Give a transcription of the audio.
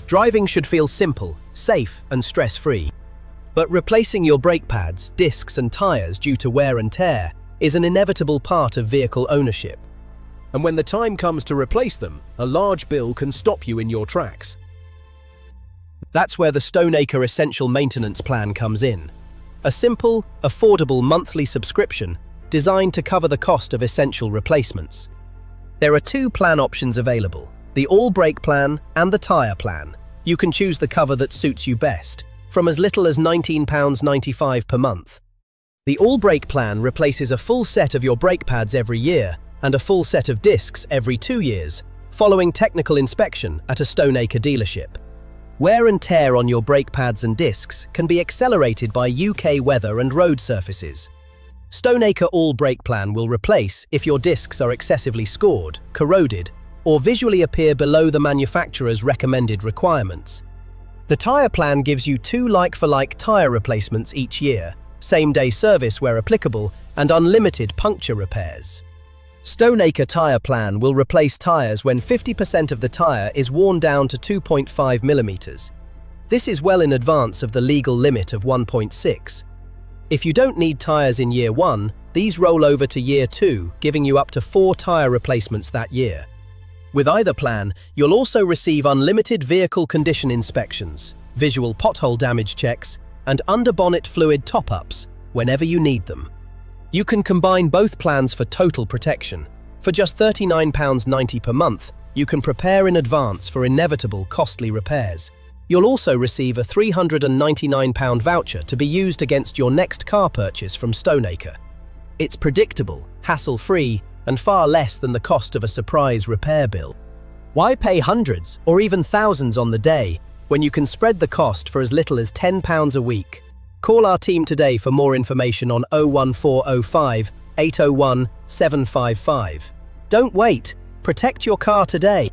Driving should feel simple, safe, and stress-free. But replacing your brake pads, discs, and tires due to wear and tear is an inevitable part of vehicle ownership. And when the time comes to replace them, a large bill can stop you in your tracks. That's where the Stoneacre Essential Maintenance Plan comes in. A simple, affordable monthly subscription designed to cover the cost of essential replacements. There are two plan options available, the all-brake plan and the Tyre Plan. You can choose the cover that suits you best, from as little as £19.95 per month. The all-brake plan replaces a full set of your brake pads every year and a full set of discs every 2 years, following technical inspection at a Stoneacre dealership. Wear and tear on your brake pads and discs can be accelerated by UK weather and road surfaces. Stoneacre All-Brake Plan will replace if your discs are excessively scored, corroded, or visually appear below the manufacturer's recommended requirements. The Tyre Plan gives you 2 like-for-like tyre replacements each year, same-day service where applicable, and unlimited puncture repairs. Stoneacre Tyre Plan will replace tyres when 50% of the tyre is worn down to 2.5 mm. This is well in advance of the legal limit of 1.6. If you don't need tyres in year 1, these roll over to year 2, giving you up to 4 tyre replacements that year. With either plan, you'll also receive unlimited vehicle condition inspections, visual pothole damage checks, and under-bonnet fluid top-ups whenever you need them. You can combine both plans for total protection. For just £39.90 per month, you can prepare in advance for inevitable costly repairs. You'll also receive a £399 voucher to be used against your next car purchase from Stoneacre. It's predictable, hassle-free, and far less than the cost of a surprise repair bill. Why pay hundreds or even thousands on the day when you can spread the cost for as little as £10 a week? Call our team today for more information on 01405 801 755. Don't wait, protect your car today.